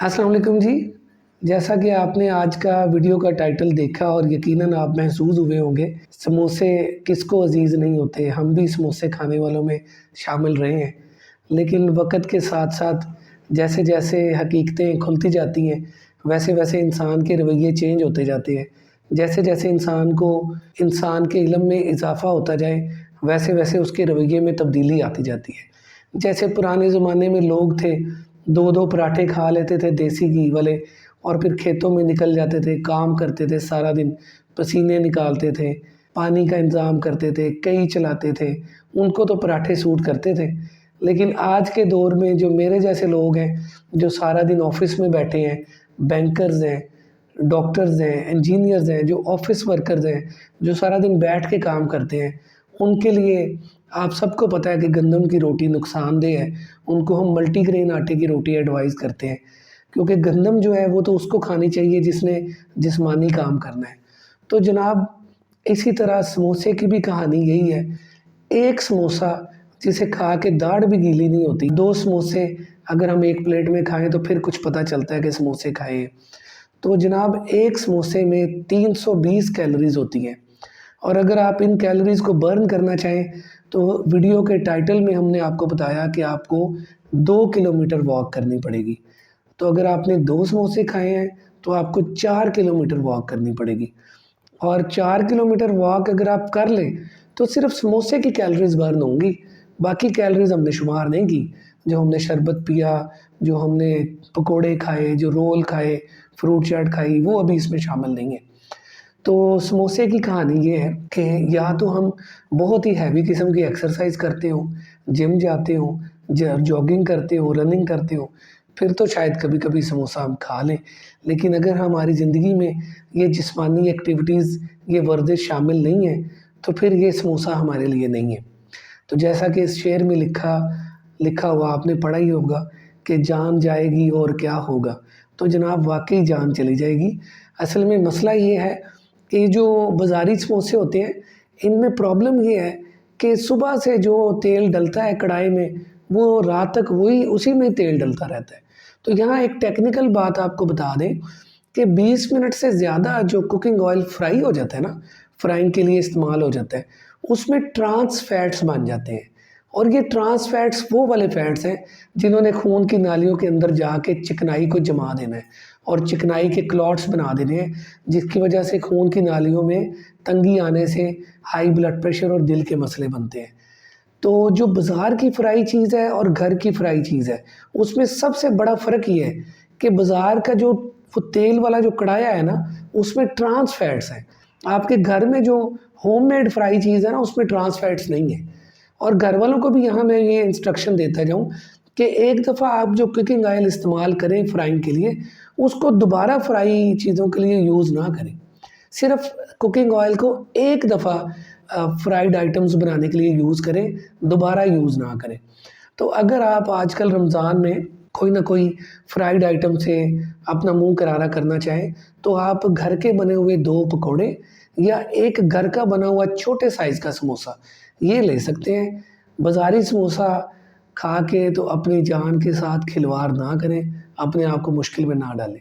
अस्सलाम वालेकुम जी। जैसा कि आपने आज का वीडियो का टाइटल देखा और यकीनन आप महसूस हुए होंगे, समोसे किसको अज़ीज़ नहीं होते, हम भी समोसे खाने वालों में शामिल रहे हैं। लेकिन वक़्त के साथ-साथ जैसे-जैसे हकीकतें खुलती जाती हैं, वैसे-वैसे इंसान के रवैये चेंज होते जाते हैं। जैसे-जैसे इंसान के इल्म में इज़ाफ़ा होता जाए, वैसे-वैसे उसके रवैये में तब्दीली आती जाती है। जैसे पुराने ज़माने में लोग थे, 2-2 पराठे खा लेते थे देसी घी वाले और फिर खेतों में निकल जाते थे, काम करते थे सारा दिन, पसीने निकालते थे, पानी का इंतज़ाम करते थे, कई चलाते थे, उनको तो पराठे सूट करते थे। लेकिन आज के दौर में जो मेरे जैसे लोग हैं, जो सारा दिन ऑफ़िस में बैठे हैं, बैंकर्स हैं, डॉक्टर्स हैं, इंजीनियर्स हैं, जो ऑफ़िस वर्कर्स हैं, जो सारा दिन बैठ के काम करते हैं, उनके लिए आप सबको पता है कि गंदम की रोटी नुकसानदेह है। उनको हम मल्टीग्रेन आटे की रोटी एडवाइस करते हैं, क्योंकि गंदम जो है वो तो उसको खानी चाहिए जिसने जिस्मानी काम करना है। तो जनाब, इसी तरह समोसे की भी कहानी यही है। एक समोसा जिसे खा के दाढ़ भी गीली नहीं होती, 2 समोसे अगर हम एक प्लेट में खाएँ तो फिर कुछ पता चलता है कि समोसे खाए हैं। तो जनाब, एक समोसे में 320 कैलोरीज़ होती हैं और अगर आप इन कैलोरीज़ को बर्न करना चाहें तो वीडियो के टाइटल में हमने आपको बताया कि आपको 2 किलोमीटर वॉक करनी पड़ेगी। तो अगर आपने 2 समोसे खाए हैं तो आपको 4 किलोमीटर वॉक करनी पड़ेगी और 4 किलोमीटर वॉक अगर आप कर लें तो सिर्फ़ समोसे की कैलोरीज़ बर्न होंगी, बाकी कैलोरीज़ हमने शुमार नहीं की। जो हमने शरबत पिया, जो हमने पकोड़े खाए, जो रोल खाए, फ्रूट चाट खाई, वो अभी इसमें शामिल नहीं है। तो समोसे की कहानी ये है कि या तो हम बहुत ही हैवी किस्म की एक्सरसाइज़ करते हों, जिम जाते हों, जॉगिंग करते हों, रनिंग करते हों, फिर तो शायद कभी-कभी समोसा हम खा लें। लेकिन अगर हमारी ज़िंदगी में ये जिस्मानी एक्टिविटीज़, ये वर्जिश शामिल नहीं है, तो फिर ये समोसा हमारे लिए नहीं है। तो जैसा कि इस शेर में लिखा लिखा हुआ आपने पढ़ा ही होगा कि जान जाएगी और क्या होगा। तो जनाब, वाक़ई जान चली जाएगी। असल में मसला ये है कि जो बाज़ारी समोसे होते हैं, इनमें प्रॉब्लम ये है कि सुबह से जो तेल डलता है कढ़ाई में, वो रात तक वही उसी में तेल डलता रहता है। तो यहाँ एक टेक्निकल बात आपको बता दें कि 20 मिनट से ज़्यादा जो कुकिंग ऑयल फ्राई हो जाता है ना, फ्राइंग के लिए इस्तेमाल हो जाता है, उसमें ट्रांस फैट्स बन जाते हैं और ये ट्रांस फैट्स वो वाले फैट्स हैं जिन्होंने खून की नालियों के अंदर जाके चिकनाई को जमा देना है और चिकनाई के क्लॉट्स बना देने हैं, जिसकी वजह से खून की नालियों में तंगी आने से हाई ब्लड प्रेशर और दिल के मसले बनते हैं। तो जो बाज़ार की फ्राई चीज़ है और घर की फ्राई चीज़ है, उसमें सबसे बड़ा फ़र्क ये है कि बाज़ार का जो वो तेल वाला जो कढ़ाया है ना, उसमें ट्रांस फैट्स हैं। आपके घर में जो होममेड फ्राई चीज़ है ना, उसमें ट्रांस फैट्स नहीं है। और घर वालों को भी यहाँ मैं ये इंस्ट्रक्शन देता जाऊँ कि एक दफ़ा आप जो कुकिंग ऑयल इस्तेमाल करें फ्राइंग के लिए, उसको दोबारा फ्राई चीज़ों के लिए यूज़ ना करें। सिर्फ़ कुकिंग ऑयल को एक दफ़ा फ्राइड आइटम्स बनाने के लिए यूज़ करें, दोबारा यूज़ ना करें। तो अगर आप आजकल रमज़ान में कोई ना कोई फ्राइड आइटम से अपना मुँह करारा करना चाहें, तो आप घर के बने हुए 2 पकौड़े या एक घर का बना हुआ छोटे साइज़ का समोसा, ये ले सकते हैं। बाज़ारी समोसा खा के तो अपनी जान के साथ खिलवाड़ ना करें, अपने आप को मुश्किल में ना डालें।